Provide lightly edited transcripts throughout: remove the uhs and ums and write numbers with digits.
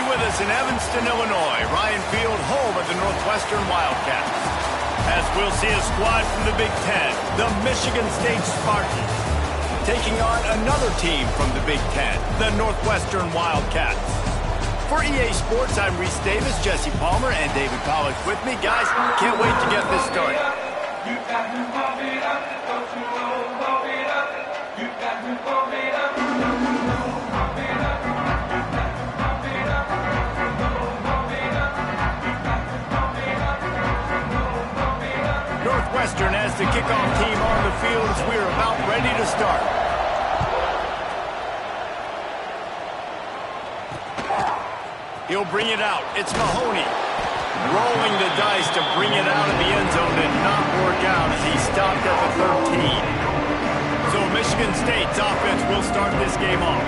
with us in Evanston, Illinois. Ryan Field, home of the Northwestern Wildcats. As we'll see a squad from the Big Ten, the Michigan State Spartans, taking on another team from the Big Ten, the Northwestern Wildcats. For EA Sports, I'm Reese Davis, Jesse Palmer, and David Pollack with me. Guys, can't wait to get this started. Northwestern has the kickoff team on the field as we're about ready to start. He'll bring it out. It's Mahoney. Rolling the dice to bring it out of the end zone and not work out as he stopped at the 13. So Michigan State's offense will start this game off.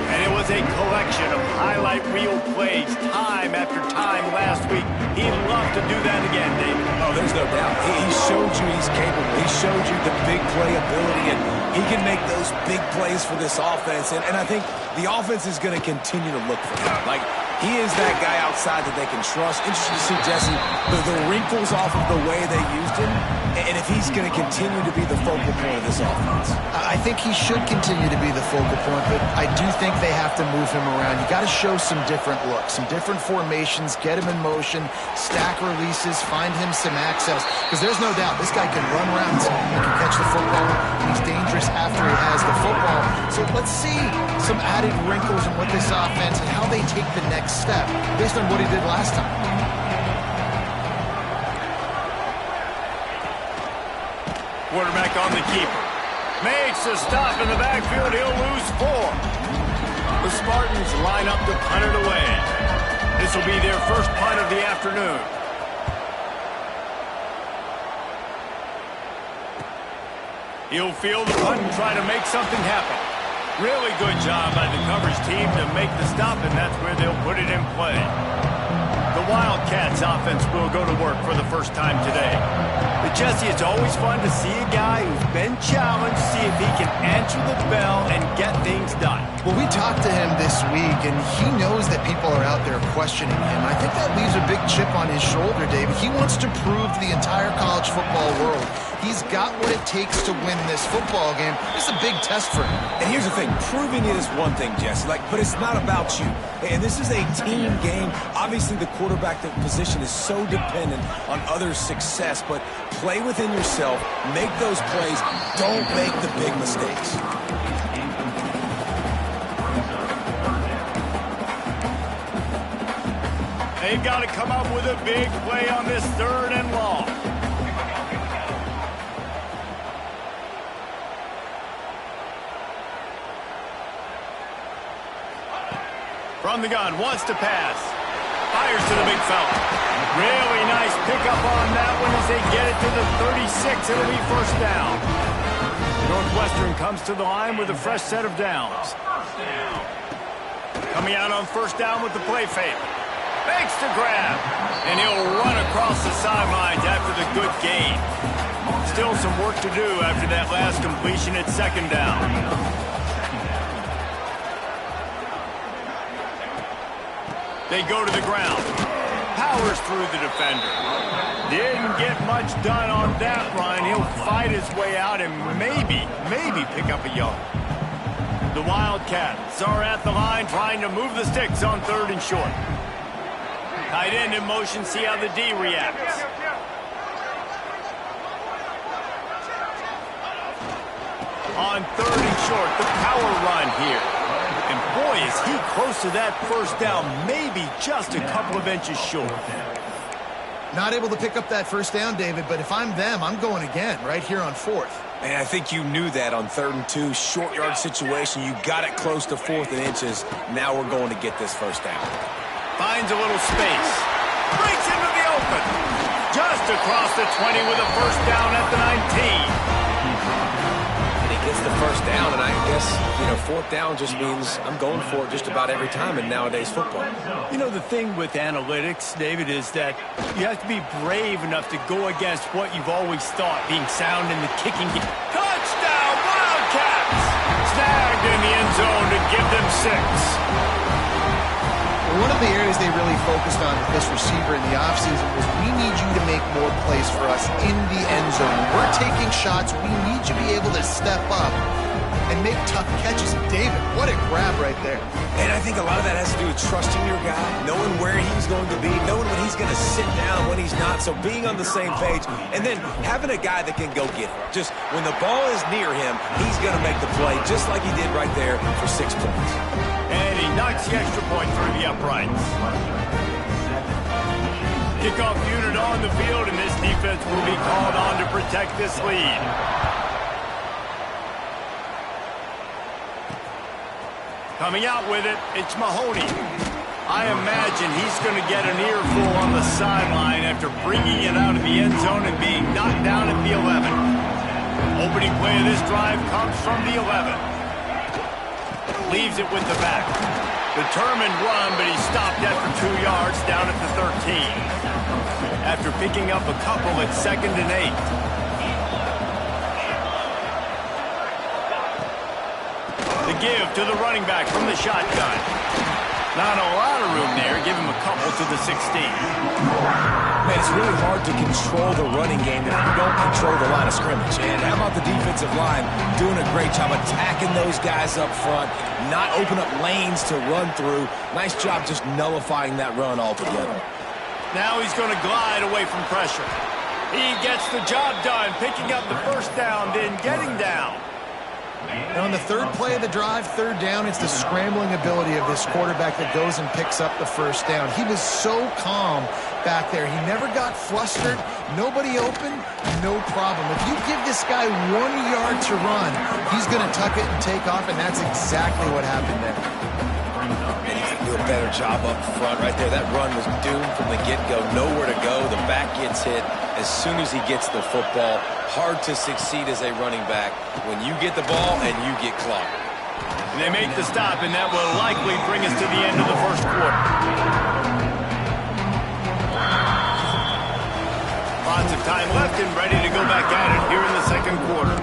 And it was a collection of highlight reel plays time after time last week. He'd love to do that again, David. Oh, there's no doubt. He showed you he's capable. He showed you the big play ability, and he can make those big plays for this offense. And I think the offense is going to continue to look for him. Like, he is that guy outside that they can trust. Interesting to see, Jesse, the wrinkles off of the way they used him, and if he's going to continue to be the focal point of this offense. I think he should continue to be the focal point, but I do think they have to move him around. You got to show some different looks, some different formations, get him in motion, stack releases, find him some access, because there's no doubt this guy can run around, he can catch the football, and he's dangerous after he has the football. So let's see some added wrinkles in what this offense and how they take the next step based on what he did last time. Quarterback on the keeper. Makes a stop in the backfield. He'll lose 4. The Spartans line up to punt it away. This will be their first punt of the afternoon. He'll field the punt and try to make something happen. Really good job by the coverage team to make the stop, and that's where they'll put it in play. The Wildcats offense will go to work for the first time today. But Jesse, it's always fun to see a guy who's been challenged, see if he can answer the bell and get things done. Well, we talked to him this week, and he knows that people are out there questioning him. I think that leaves a big chip on his shoulder, David. He wants to prove to the entire college football world he's got what it takes to win this football game. It's a big test for him. And here's the thing, proving it is one thing, Jesse, but it's not about you. And this is a team game. Obviously, the quarterback position is so dependent on others' success, but play within yourself, make those plays, don't make the big mistakes. They've got to come up with a big play on this 3rd and long. From the gun, wants to pass. Fires to the big fella. Really nice pickup on that one as they get it to the 36. It'll be first down. Northwestern comes to the line with a fresh set of downs. Coming out on first down with the play fake. Makes the grab. And he'll run across the sidelines after the good gain. Still some work to do after that last completion at 2nd down. They go to the ground. Powers through the defender. Didn't get much done on that run. He'll fight his way out and maybe pick up a yard. The Wildcats are at the line trying to move the sticks on 3rd and short. Tight end in motion, see how the D reacts. On 3rd and short, the power run here. And boy, is he close to that first down, maybe just a couple of inches short. Not able to pick up that first down, David, but if I'm them, I'm going again right here on 4th. And I think you knew that on 3rd and 2, short yard situation. You got it close to 4th and inches. Now we're going to get this first down. Finds a little space. Breaks into the open. Just across the 20 with a first down at the 19. Gets the first down, and I guess, 4th down just means I'm going for it just about every time in nowadays football. The thing with analytics, David, is that you have to be brave enough to go against what you've always thought, being sound in the kicking game. Touchdown, Wildcats! Snagged in the end zone to give them 6. One of the areas they really focused on with this receiver in the offseason was we need you to make more plays for us in the end zone. When we're taking shots, we need you to be able to step up and make tough catches. David, what a grab right there. And I think a lot of that has to do with trusting your guy, knowing where he's going to be, knowing when he's going to sit down, when he's not, so being on the same page, and then having a guy that can go get it. Just when the ball is near him, he's going to make the play, just like he did right there for 6 points. And he knocks the extra point through the uprights. Kickoff unit on the field, and this defense will be called on to protect this lead. Coming out with it, it's Mahoney. I imagine he's going to get an earful on the sideline after bringing it out of the end zone and being knocked down at the 11. Opening play of this drive comes from the 11. Leaves it with the back. Determined run, but he stopped after 2 yards down at the 13. After picking up a couple at 2nd and 8. The give to the running back from the shotgun. Not a lot of room there. Give him a couple to the 16. Man, it's really hard to control the running game if you don't control the line of scrimmage. And how about the defensive line doing a great job attacking those guys up front, not open up lanes to run through. Nice job just nullifying that run altogether. Now he's going to glide away from pressure. He gets the job done, picking up the first down, then getting down. And on the third play of the drive, 3rd down, it's the scrambling ability of this quarterback that goes and picks up the first down. He was so calm back there. He never got flustered. Nobody open, no problem. If you give this guy 1 yard to run, he's going to tuck it and take off, and that's exactly what happened there. Do a better job up front right there. That run was doomed from the get-go. Nowhere to go. The back gets hit as soon as he gets the football. Hard to succeed as a running back when you get the ball and you get clocked. And they make the stop, and that will likely bring us to the end of the first quarter. Lots of time left and ready to go back at it here in the second quarter.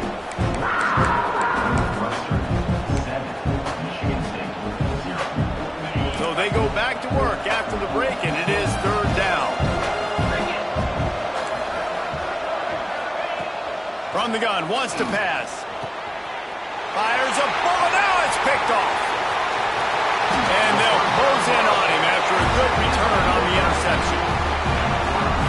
So they go back to work after the break, and it is 3rd down. From the gun, wants to pass. Fires a bullet, now it's picked off. And they'll close in on him after a good return on the interception.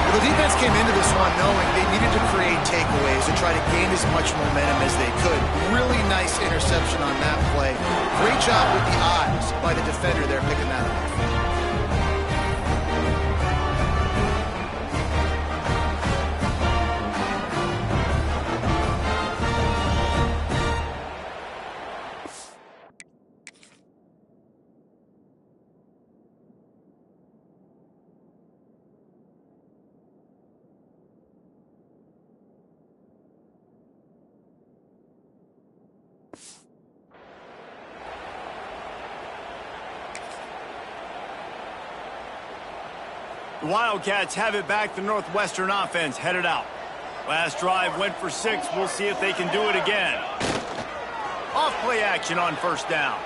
Well, the defense came into this one knowing they needed to create takeaways to try to gain as much momentum as they could. Really nice interception on that play. Great job with the eyes by the defender there picking that up. The Wildcats have it back. The Northwestern offense headed out. Last drive went for 6. We'll see if they can do it again. Off play action on 1st down.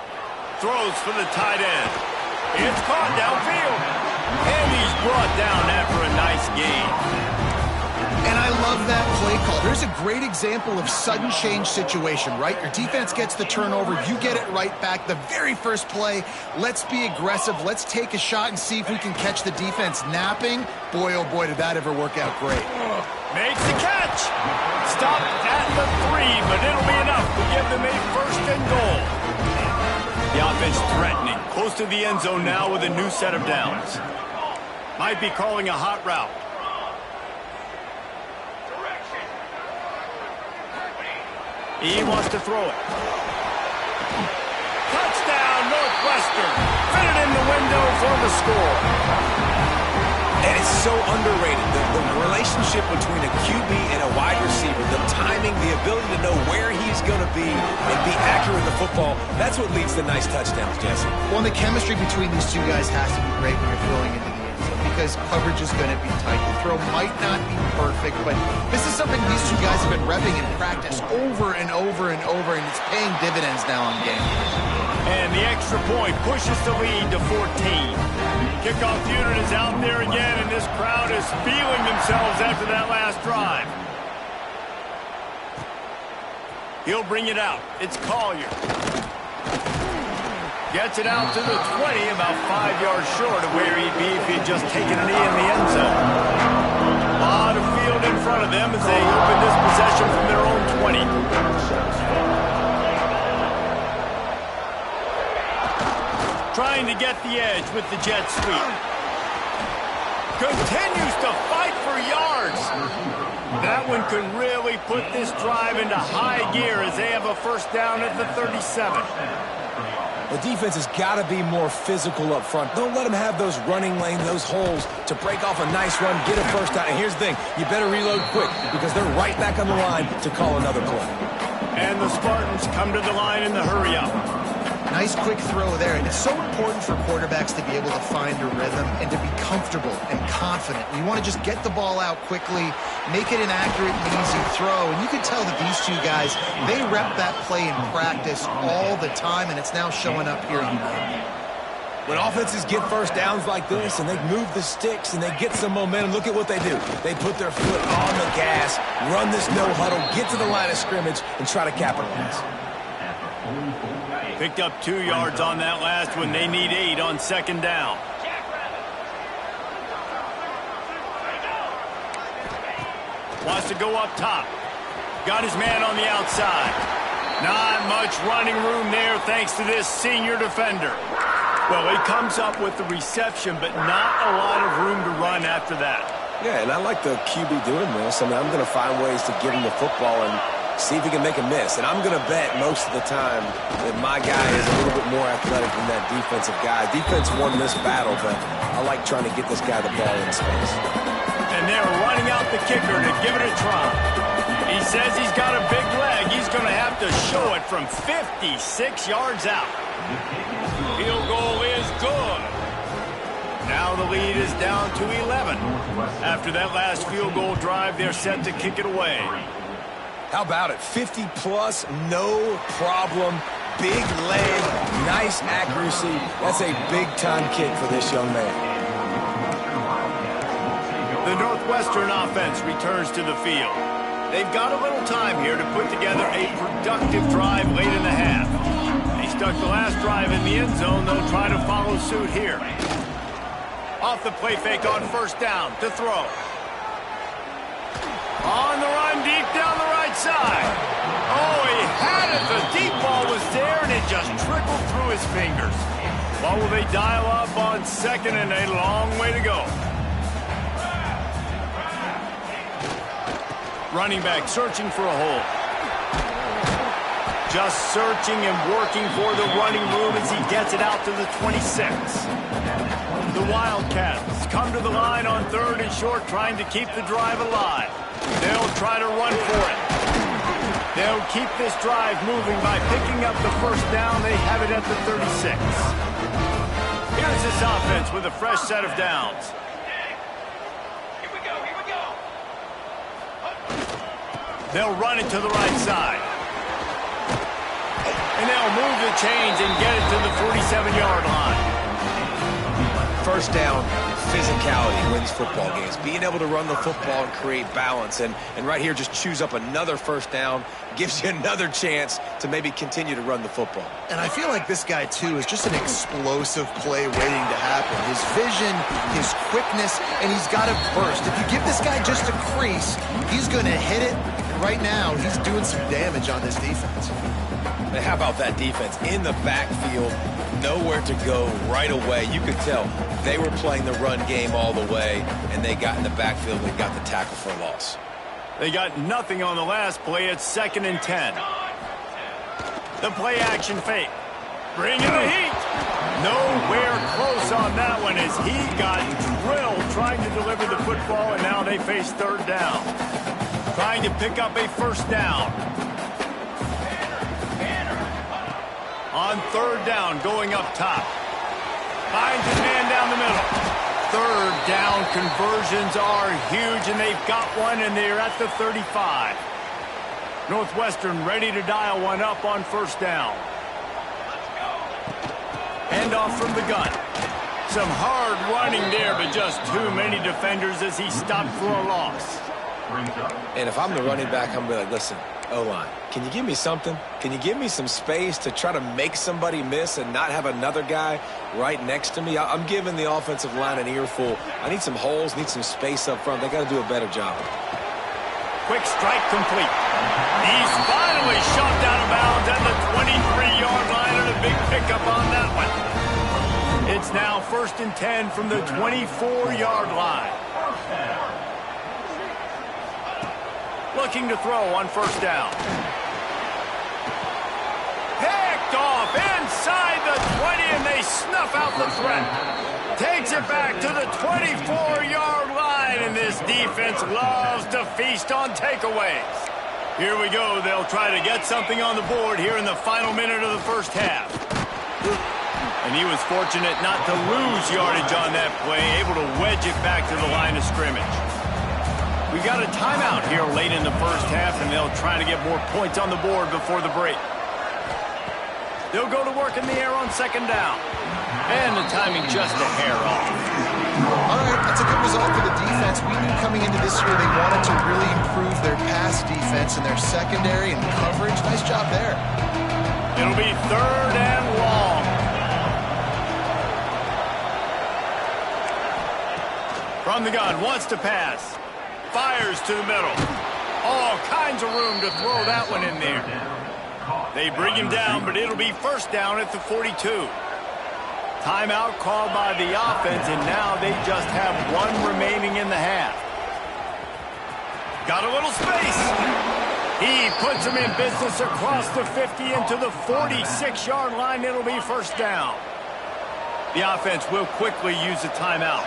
Throws for the tight end. It's caught downfield. And he's brought down after a nice gain. And I love that play call. There's a great example of sudden change situation, right? Your defense gets the turnover. You get it right back. The very first play, let's be aggressive. Let's take a shot and see if we can catch the defense napping. Boy, oh boy, did that ever work out great. Makes the catch. Stopped at the 3, but it'll be enough to give them a 1st and goal. The offense threatening. Close to the end zone now with a new set of downs. Might be calling a hot route. He wants to throw it. Touchdown, Northwestern. Fitted in the window for the score. And it's so underrated. The relationship between a QB and a wide receiver, the timing, the ability to know where he's going to be and be accurate with the football, that's what leads to nice touchdowns, Jesse. Well, the chemistry between these two guys has to be great when you're throwing into the end zone because coverage is going to be tight. The throw might not be perfect, but this is something these two guys have been repping in practice over and over and over, and it's paying dividends now on game. And the extra point pushes the lead to 14. Kickoff unit is out there again, and this crowd is feeling themselves after that last drive. He'll bring it out. It's Collier. Gets it out to the 20, about 5 yards short of where he'd be if he'd just taken a knee in the end zone. A lot of field in front of them as they open this possession from their own 20. Trying to get the edge with the jet sweep. Continues to fight for yards. That one could really put this drive into high gear as they have a first down at the 37. The defense has got to be more physical up front. Don't let them have those running lanes, those holes to break off a nice run, get a first down. And here's the thing, you better reload quick because they're right back on the line to call another play. And the Spartans come to the line in the hurry-up. Nice quick throw there. And it's so important for quarterbacks to be able to find a rhythm and to be comfortable and confident. You want to just get the ball out quickly, make it an accurate and easy throw. And you can tell that these two guys, they rep that play in practice all the time, and it's now showing up here on the field. When offenses get first downs like this and they move the sticks and they get some momentum, look at what they do. They put their foot on the gas, run this no huddle, get to the line of scrimmage, and try to capitalize. Picked up 2 yards on that last one. They need 8 on second down. Wants to go up top. Got his man on the outside. Not much running room there thanks to this senior defender. Well, he comes up with the reception, but not a lot of room to run after that. Yeah, and I like the QB doing this. I mean, I'm going to find ways to give him the football and see if he can make a miss. And I'm going to bet most of the time that my guy is a little bit more athletic than that defensive guy. Defense won this battle, but I like trying to get this guy the ball in space. And they're running out the kicker to give it a try. He says he's got a big leg. He's going to have to show it from 56 yards out. Field goal is good. Now the lead is down to 11. After that last field goal drive, they're set to kick it away. How about it? 50-plus, no problem. Big leg, nice accuracy. That's a big-time kick for this young man. The Northwestern offense returns to the field. They've got a little time here to put together a productive drive late in the half. They stuck the last drive in the end zone. They'll try to follow suit here. Off the play fake on first down to throw. On the run, deep down the right side. Oh, he had it. The deep ball was there, and it just trickled through his fingers. What will they dial up on second, and a long way to go. Running back searching for a hole. Just searching and working for the running room as he gets it out to the 26. The Wildcats come to the line on third and short, trying to keep the drive alive. They'll try to run for it. They'll keep this drive moving by picking up the first down. They have it at the 36. Here's this offense with a fresh set of downs. Here we go. They'll run it to the right side. And they'll move the chains and get it to the 47-yard line. First down, physicality wins football games. Being able to run the football and create balance. And right here, just choose up another first down. Gives you another chance to maybe continue to run the football. And I feel like this guy, too, is just an explosive play waiting to happen. His vision, his quickness, and he's got a burst. If you give this guy just a crease, he's going to hit it. And right now, he's doing some damage on this defense. And how about that defense? In the backfield, nowhere to go right away. You could tell they were playing the run game all the way, and they got in the backfield and got the tackle for a loss. They got nothing on the last play. It's 2nd and 10. The play action fake. Bring in the heat. Nowhere close on that one as he got drilled trying to deliver the football, and now they face third down. Trying to pick up a first down. On third down, going up top. Finds his man down the middle. Third down conversions are huge, and they've got one, and they're at the 35. Northwestern ready to dial one up on first down. Handoff from the gun. Some hard running there, but just too many defenders as he stopped for a loss. And if I'm the running back, I'm going to be like, listen, O-line, can you give me something? Can you give me some space to try to make somebody miss and not have another guy right next to me? I'm giving the offensive line an earful. I need some holes, need some space up front. They got to do a better job. Quick strike complete. He's finally shoved out of bounds at the 23-yard line, and a big pickup on that one. It's now 1st and 10 from the 24-yard line. Looking to throw on 1st down. Picked off inside the 20, and they snuff out the threat. Takes it back to the 24-yard line, and this defense loves to feast on takeaways. Here we go. They'll try to get something on the board here in the final minute of the 1st half. And he was fortunate not to lose yardage on that play, able to wedge it back to the line of scrimmage. We got a timeout here late in the 1st half, and they'll try to get more points on the board before the break. They'll go to work in the air on 2nd down. And the timing just a hair off. All right, that's a good result for the defense. We knew coming into this year they wanted to really improve their pass defense and their secondary and coverage. Nice job there. It'll be 3rd and long. From the gun, wants to pass. Fires to the middle. All kinds of room to throw that one in there. They bring him down, but it'll be 1st down at the 42. Timeout called by the offense, and now they just have 1 remaining in the half. Got a little space. He puts him in business across the 50 into the 46-yard line. It'll be 1st down. The offense will quickly use a timeout.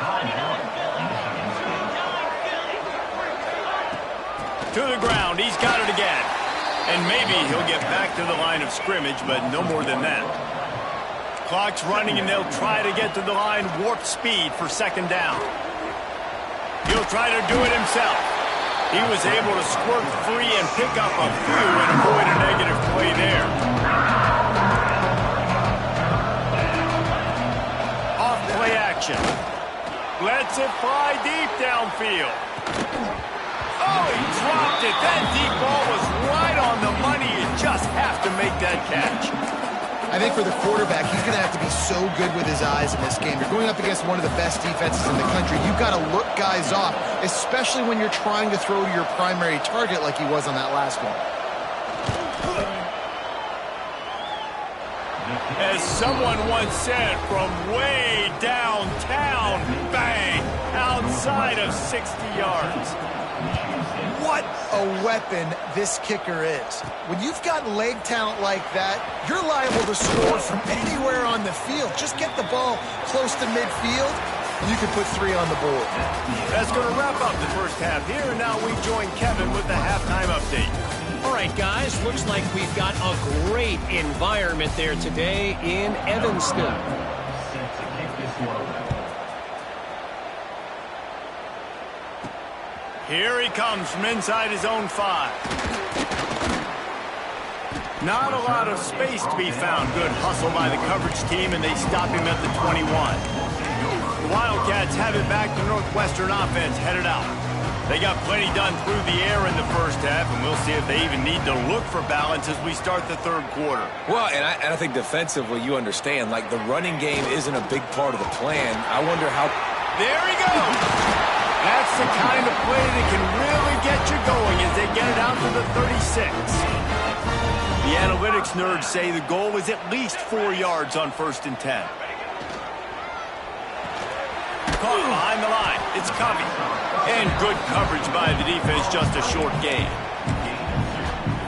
To the ground. He's got it again. And maybe he'll get back to the line of scrimmage, but no more than that. Clock's running, and they'll try to get to the line warp speed for 2nd down. He'll try to do it himself. He was able to squirt free and pick up a few and avoid a negative play there. Off play action. Lets it fly deep downfield. Oh, he dropped it. That deep ball was right on the money. You just have to make that catch. I think for the quarterback, he's going to have to be so good with his eyes in this game. You're going up against one of the best defenses in the country. You've got to look guys off, especially when you're trying to throw to your primary target like he was on that last one. As someone once said, from way downtown, bang, outside of 60 yards. What a weapon this kicker is. When you've got leg talent like that, you're liable to score from anywhere on the field. Just get the ball close to midfield, and you can put 3 on the board. That's going to wrap up the 1st half here, and now we join Kevin with the halftime update. All right, guys, looks like we've got a great environment there today in Evanston. Here he comes from inside his own 5. Not a lot of space to be found. Good hustle by the coverage team, and they stop him at the 21. The Wildcats have it back to Northwestern offense headed out. They got plenty done through the air in the 1st half, and we'll see if they even need to look for balance as we start the 3rd quarter. Well, and I think defensively, you understand, like the running game isn't a big part of the plan. I wonder how... There he goes! That's the kind of play that can really get you going as they get it out to the 36. The analytics nerds say the goal is at least 4 yards on 1st and 10. Caught behind the line. It's Covey. And good coverage by the defense, just a short gain.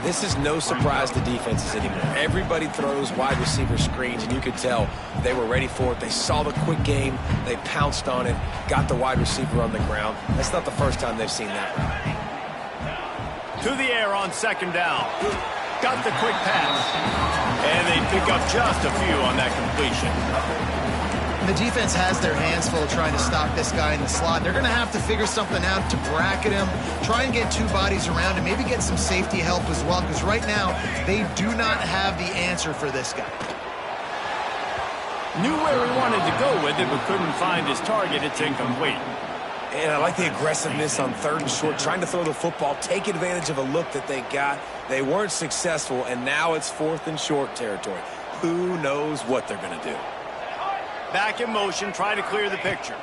This is no surprise to defenses anymore. Everybody throws wide receiver screens, and you could tell they were ready for it. They saw the quick game. They pounced on it, got the wide receiver on the ground. That's not the first time they've seen that route. To the air on 2nd down. Got the quick pass. And they pick up just a few on that completion. The defense has their hands full trying to stop this guy in the slot. They're going to have to figure something out to bracket him, try and get 2 bodies around him, maybe get some safety help as well, because right now they do not have the answer for this guy. Knew where he wanted to go with it, but couldn't find his target. It's incomplete. And I like the aggressiveness on 3rd and short, trying to throw the football, take advantage of a look that they got. They weren't successful, and now it's 4th and short territory. Who knows what they're going to do? Back in motion, try to clear the picture.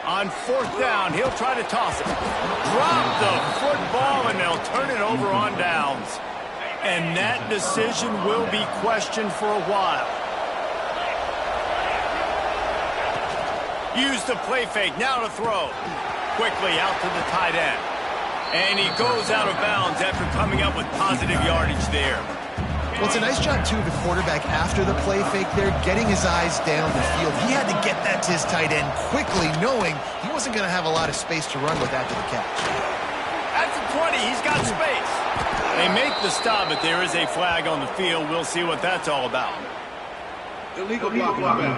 On 4th down, he'll try to toss it. Drop the football, and they'll turn it over on downs. And that decision will be questioned for a while. Use the play fake, now to throw. Quickly out to the tight end. And he goes out of bounds after coming up with positive yardage there. Well, it's a nice job, too, of the quarterback after the play fake there, getting his eyes down the field. He had to get that to his tight end quickly, knowing he wasn't going to have a lot of space to run with after the catch. At the 20, he's got space. They make the stop, but there is a flag on the field. We'll see what that's all about. Illegal blocking offense.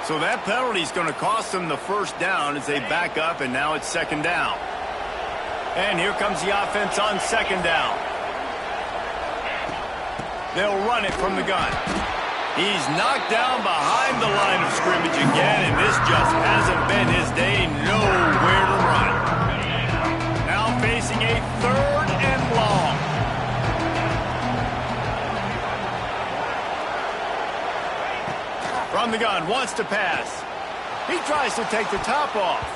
So that penalty is going to cost them the 1st down as they back up, and now it's 2nd down. And here comes the offense on 2nd down. They'll run it from the gun. He's knocked down behind the line of scrimmage again, and this just hasn't been his day. Nowhere to run. Now facing a 3rd and long. From the gun, wants to pass. He tries to take the top off.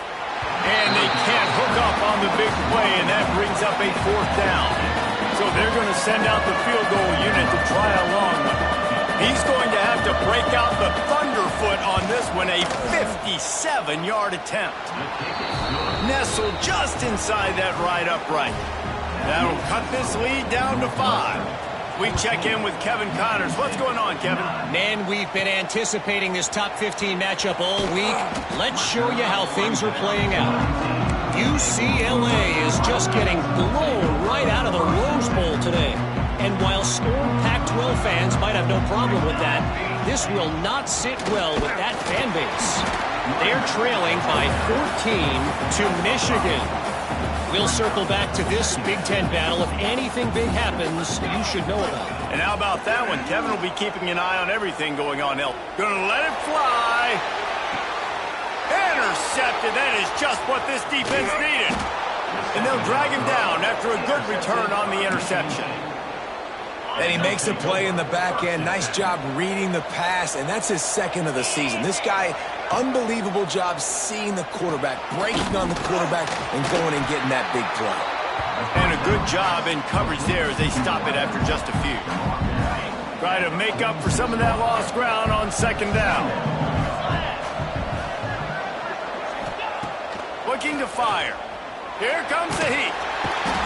And they can't hook up on the big play, and that brings up a 4th down. So they're going to send out the field goal unit to try a long one. He's going to have to break out the thunderfoot on this one, a 57-yard attempt. Nestled just inside that right upright. That'll cut this lead down to 5. We check in with Kevin Connors. What's going on, Kevin? Man, we've been anticipating this top 15 matchup all week. Let's show you how things are playing out. UCLA is just getting blown right out of the Rose Bowl today. And while scorned Pac-12 fans might have no problem with that, this will not sit well with that fan base. They're trailing by 14 to Michigan. We'll circle back to this Big Ten battle. If anything big happens, you should know about it. And how about that one? Kevin will be keeping an eye on everything going on. Gonna let it fly. Intercepted. That is just what this defense needed. And they'll drag him down after a good return on the interception. And he makes a play in the back end. Nice job reading the pass, and that's his 2nd of the season. This guy, unbelievable job seeing the quarterback, breaking on the quarterback, and going and getting that big play. And a good job in coverage there as they stop it after just a few. Try to make up for some of that lost ground on 2nd down. Looking to fire. Here comes the heat.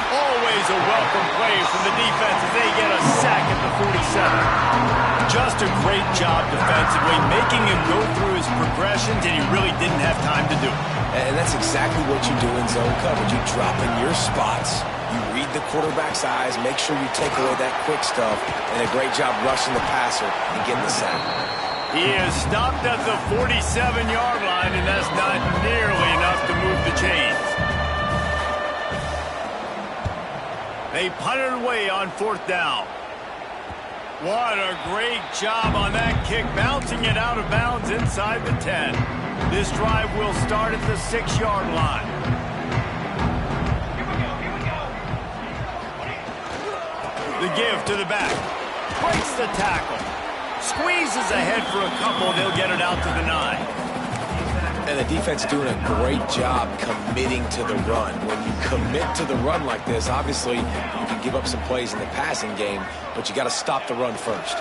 Always a welcome play from the defense as they get a sack at the 47. Just a great job defensively, making him go through his progressions, and he really didn't have time to do it. And that's exactly what you do in zone coverage. You drop in your spots. You read the quarterback's eyes, make sure you take away that quick stuff, and a great job rushing the passer and getting the sack. He is stopped at the 47-yard line, and that's not nearly enough to move the chains. They punted away on 4th down. What a great job on that kick, bouncing it out of bounds inside the 10. This drive will start at the 6-yard line. The give to the back. Breaks the tackle. Squeezes ahead for a couple. They'll get it out to the 9. And the defense doing a great job committing to the run. When you commit to the run like this, obviously you can give up some plays in the passing game, but you got to stop the run first.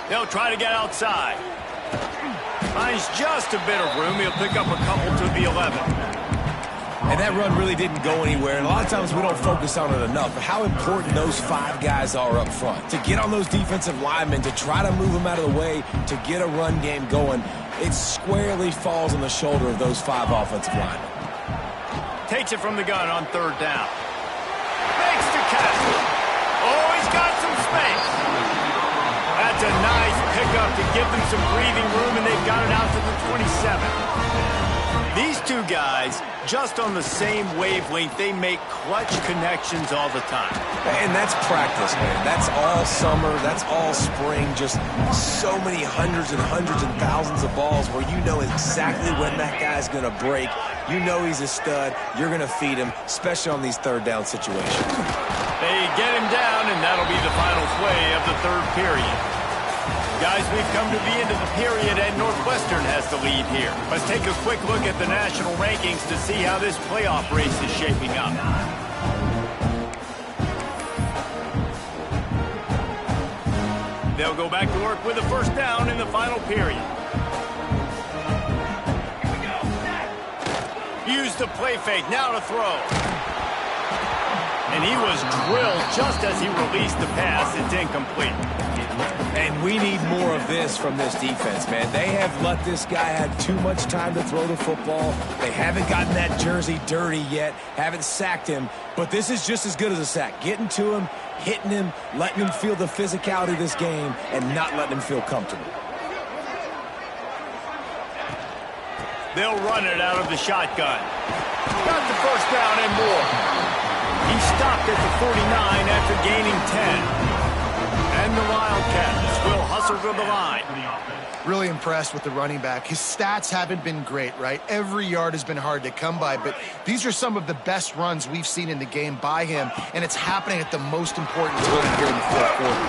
They'll try to get outside. Finds just a bit of room. He'll pick up a couple to the 11. And that run really didn't go anywhere. And a lot of times we don't focus on it enough, but how important those 5 guys are up front. To get on those defensive linemen, to try to move them out of the way, to get a run game going, it squarely falls on the shoulder of those 5 offensive linemen. Takes it from the gun on 3rd down. Makes the catch. Oh, he's got some space. That's a nice pickup to give them some breathing room, and they've got it out to the 27. These two guys, just on the same wavelength, they make clutch connections all the time. And that's practice, man. That's all summer. That's all spring. Just so many hundreds and thousands of balls where you know exactly when that guy's going to break. You know he's a stud. You're going to feed him, especially on these third down situations. They get him down, and that'll be the final play of the third period. Guys, we've come to the end of the period, and Northwestern has the lead here. Let's take a quick look at the national rankings to see how this playoff race is shaping up. They'll go back to work with a first down in the final period. Use the play fake, now to throw. And he was drilled just as he released the pass. It's incomplete. And we need more of this from this defense, man. They have let this guy have too much time to throw the football. They haven't gotten that jersey dirty yet, haven't sacked him, but this is just as good as a sack. Getting to him, hitting him, letting him feel the physicality of this game, and not letting him feel comfortable. They'll run it out of the shotgun. Got the first down and more. He stopped at the 49 after gaining 10. And the Wildcats will hustle to the line. Really impressed with the running back. His stats haven't been great, right? Every yard has been hard to come by, but these are some of the best runs we've seen in the game by him, and it's happening at the most important time here in the fourth quarter.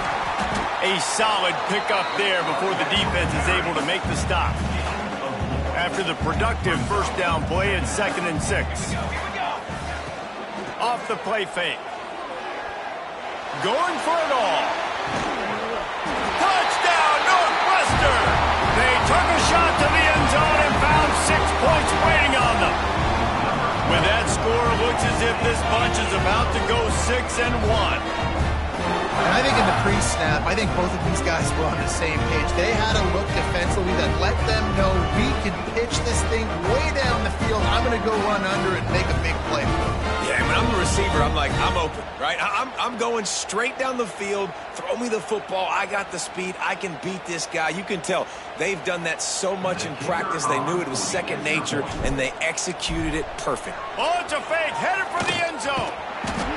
A solid pickup there before the defense is able to make the stop. After the productive first down play, it's 2nd and 6. Off the play fake. Going for it all. Touchdown, Northwestern! They took a shot to the end zone and found 6 points waiting on them. With that score, it looks as if this bunch is about to go 6-1. And I think in the pre-snap, I think both of these guys were on the same page. They had a look defensively that let them know we can pitch this thing way down the field. I'm going to go run under and make a big play. Yeah, when I'm the receiver, I'm like, I'm open, right? I'm going straight down the field. Throw me the football. I got the speed. I can beat this guy. You can tell they've done that so much in practice. They knew it was second nature, and they executed it perfect. Oh, it's a fake. Headed for the end zone.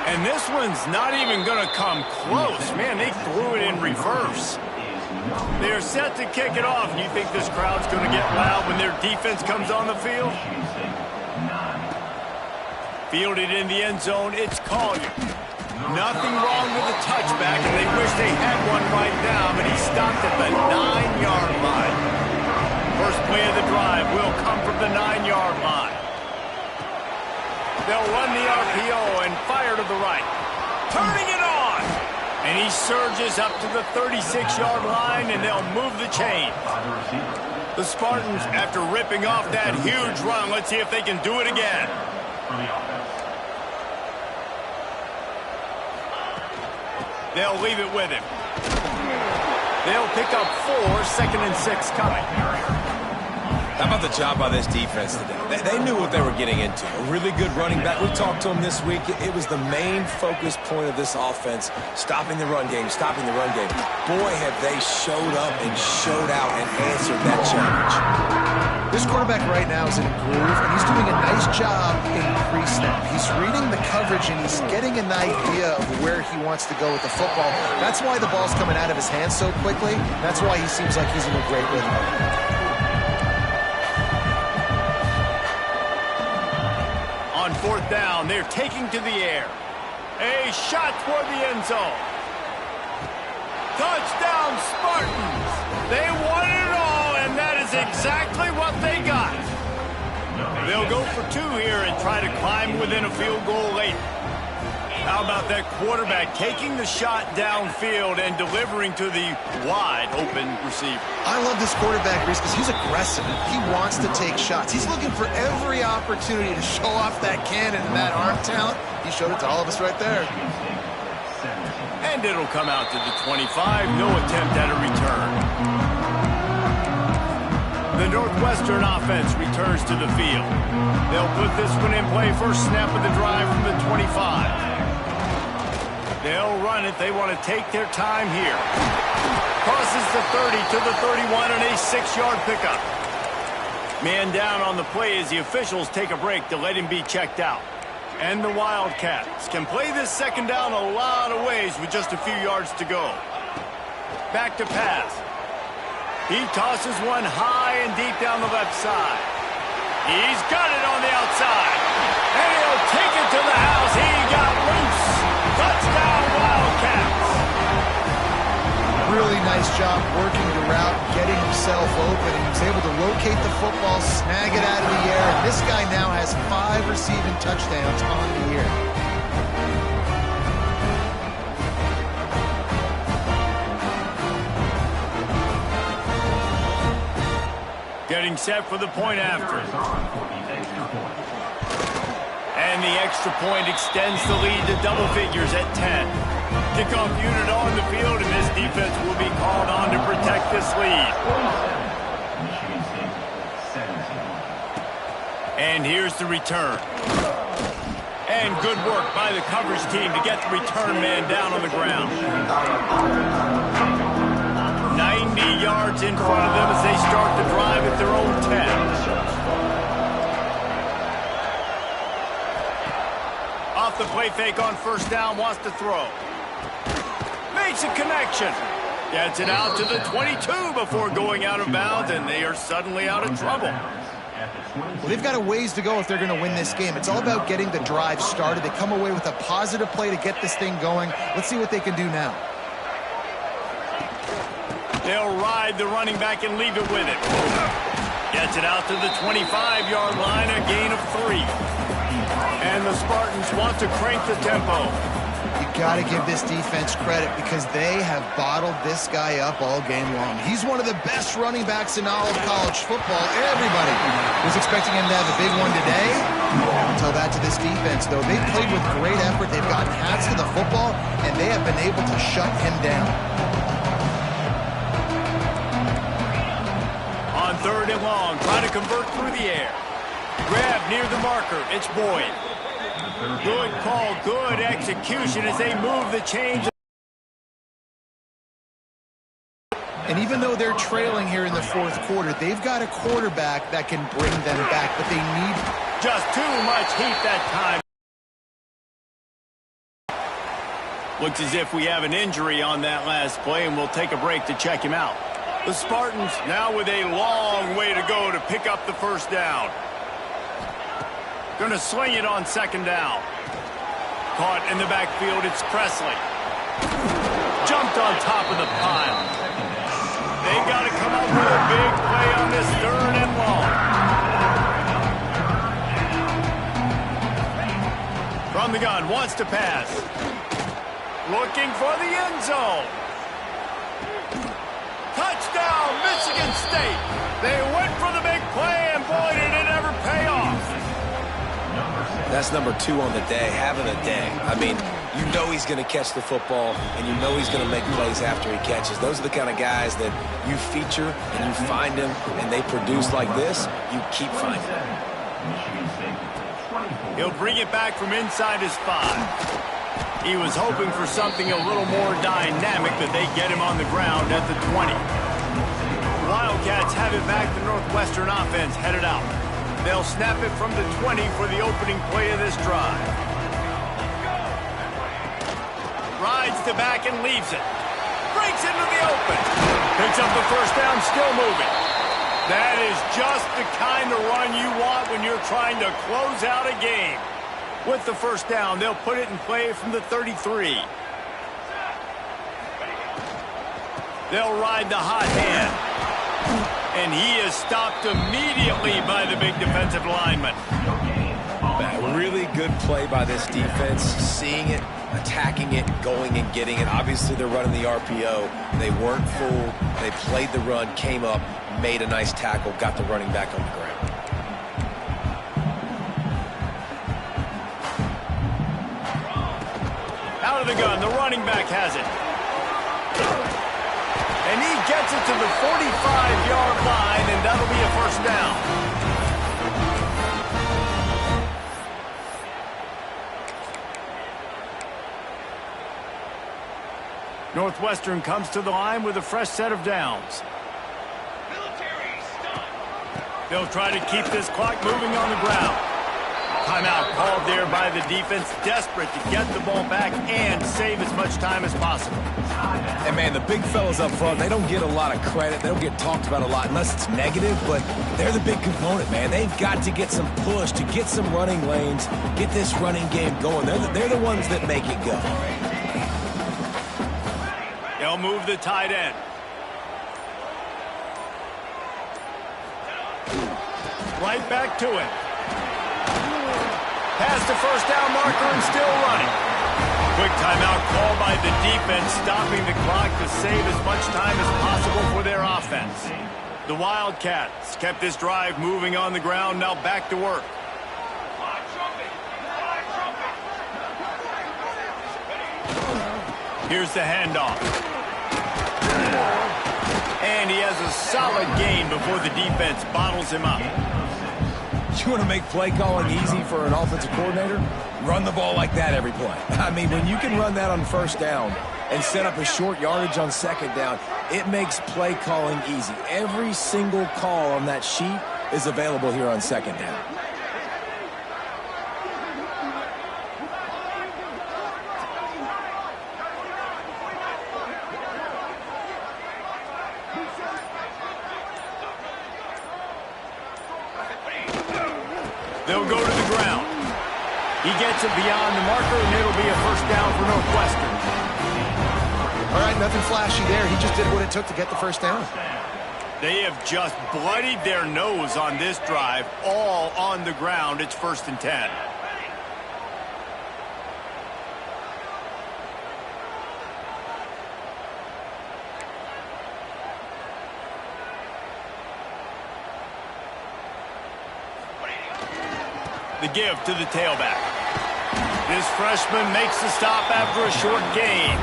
And this one's not even going to come close. Man, they threw it in reverse. They're set to kick it off. You think this crowd's going to get loud when their defense comes on the field? Fielded in the end zone, it's Collier. Nothing wrong with the touchback, and they wish they had one right now, but he stopped at the 9-yard line. First play of the drive will come from the 9-yard line. They'll run the RPO and fire to the right. Turning it on! And he surges up to the 36-yard line, and they'll move the chain. The Spartans, after ripping off that huge run, let's see if they can do it again. They'll leave it with him. They'll pick up 4, 2nd and 6 coming. How about the job by this defense today? They knew what they were getting into. A really good running back. We talked to him this week. It was the main focus point of this offense, stopping the run game, stopping the run game. Boy, have they showed up and showed out and answered that challenge. This quarterback right now is in a groove, and he's doing a nice job in pre-snap. He's reading the coverage, and he's getting an idea of where he wants to go with the football. That's why the ball's coming out of his hands so quickly. That's why he seems like he's in a great rhythm. On fourth down, they're taking to the air. A shot toward the end zone. Touchdown, Spartans! They won it all, and that is exactly what they got. They'll go for 2 here and try to climb within a field goal late. How about that quarterback taking the shot downfield and delivering to the wide-open receiver? I love this quarterback, Reese, because he's aggressive. He wants to take shots. He's looking for every opportunity to show off that cannon and that arm talent. He showed it to all of us right there. And it'll come out to the 25. No attempt at a return. The Northwestern offense returns to the field. They'll put this one in play. First snap of the drive from the 25. They'll run it. They want to take their time here. Crosses the 30 to the 31 and a 6-yard pickup. Man down on the play as the officials take a break to let him be checked out. And the Wildcats can play this second down a lot of ways with just a few yards to go. Back to pass. He tosses one high and deep down the left side. He's got it on the outside. And he'll take it to the house. He got loose. Touchdown, Wildcats. Really nice job working the route, getting himself open. He was able to locate the football, snag it out of the air, and this guy now has 5 receiving touchdowns on the year. Getting set for the point after. And the extra point extends the lead to double figures at 10. Kickoff unit on the field, and this defense will be called on to protect this lead. And here's the return. And good work by the coverage team to get the return man down on the ground. 90 yards in front of them as they start the drive at their own 10. Off the play fake on first down, wants to throw. Makes a connection. Gets it out to the 22 before going out of bounds, and they are suddenly out of trouble. Well, they've got a ways to go if they're going to win this game. It's all about getting the drive started. They come away with a positive play to get this thing going. Let's see what they can do now. They'll ride the running back and leave it with it. Gets it out to the 25-yard line, a gain of 3. And the Spartans want to crank the tempo. You got to give this defense credit because they have bottled this guy up all game long. He's one of the best running backs in all of college football. Everybody was expecting him to have a big one today. Tell that to this defense, though. They've played with great effort. They've gotten hats to the football, and they have been able to shut him down. On 3rd and long, try to convert through the air. Grab near the marker. It's Boyd. Good call, good execution as they move the change. And even though they're trailing here in the 4th quarter, they've got a quarterback that can bring them back, but they need just too much heat that time. Looks as if we have an injury on that last play, and we'll take a break to check him out. The Spartans now with a long way to go to pick up the first down. Going to sling it on 2nd down. Caught in the backfield, it's Presley. Jumped on top of the pile. They got to come up with a big play on this 3rd and long. From the gun, wants to pass. Looking for the end zone. Touchdown, Michigan State. They went for the big play, and boy, did it ever pay off. That's number 2 on the day, having a day. I mean, you know he's going to catch the football, and you know he's going to make plays after he catches. Those are the kind of guys that you feature, and you find them, and they produce like this, you keep finding them. He'll bring it back from inside his 5. He was hoping for something a little more dynamic, but they get him on the ground at the 20. Wildcats have it back. The Northwestern offense headed out. They'll snap it from the 20 for the opening play of this drive. Rides the back and leaves it. Breaks into the open. Picks up the first down, still moving. That is just the kind of run you want when you're trying to close out a game. With the first down, they'll put it in play from the 33. They'll ride the hot hand. And he is stopped immediately by the big defensive lineman. Really good play by this defense, seeing it, attacking it, going and getting it. Obviously, they're running the RPO. They weren't fooled. They played the run, came up, made a nice tackle, got the running back on the ground. Out of the gun, the running back has it. And he gets it to the 45-yard line, and that'll be a first down. Northwestern comes to the line with a fresh set of downs. They'll try to keep this clock moving on the ground. Timeout called there by the defense, desperate to get the ball back and save as much time as possible. And, man, the big fellas up front, they don't get a lot of credit. They don't get talked about a lot unless it's negative, but they're the big component, man. They've got to get some push, to get some running lanes, get this running game going. They're the ones that make it go. They'll move the tight end. Right back to it. Past the first down marker and still running. Quick timeout call by the defense, stopping the clock to save as much time as possible for their offense. The Wildcats kept this drive moving on the ground, now back to work. Here's the handoff. And he has a solid gain before the defense bottles him up. You want to make play calling easy for an offensive coordinator? Run the ball like that every play. I mean, when you can run that on first down and set up a short yardage on second down, it makes play calling easy. Every single call on that sheet is available here on second down. They'll go to the ground. He gets it beyond the marker, and it'll be a first down for Northwestern. All right, nothing flashy there. He just did what it took to get the first down. They have just bloodied their nose on this drive, all on the ground. It's 1st and 10. The give to the tailback. This freshman makes the stop after a short gain.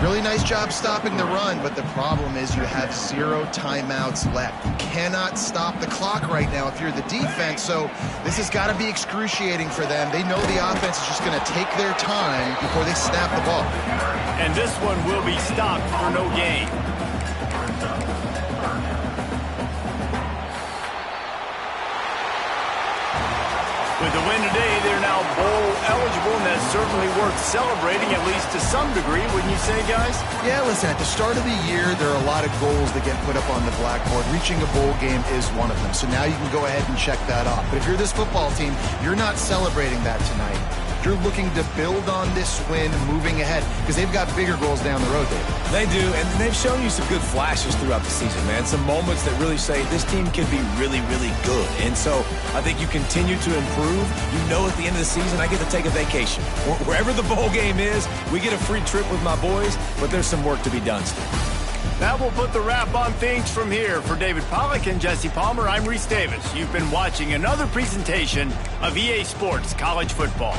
Really nice job stopping the run, but the problem is you have 0 timeouts left. You cannot stop the clock right now if you're the defense, so this has got to be excruciating for them. They know the offense is just going to take their time before they snap the ball. And this one will be stopped for no gain. With the win today, they're now bowl eligible, and that's certainly worth celebrating, at least to some degree, wouldn't you say, guys? Yeah, listen, at the start of the year, there are a lot of goals that get put up on the blackboard. Reaching a bowl game is one of them, so now you can go ahead and check that off. But if you're this football team, you're not celebrating that tonight. You're looking to build on this win moving ahead because they've got bigger goals down the road, David. They do, and they've shown you some good flashes throughout the season, man. Some moments that really say this team can be really, really good. And so I think you continue to improve. You know at the end of the season, I get to take a vacation. Wherever the bowl game is, we get a free trip with my boys, but there's some work to be done still. That will put the wrap on things from here. For David Pollack and Jesse Palmer, I'm Reese Davis. You've been watching another presentation of EA Sports College Football.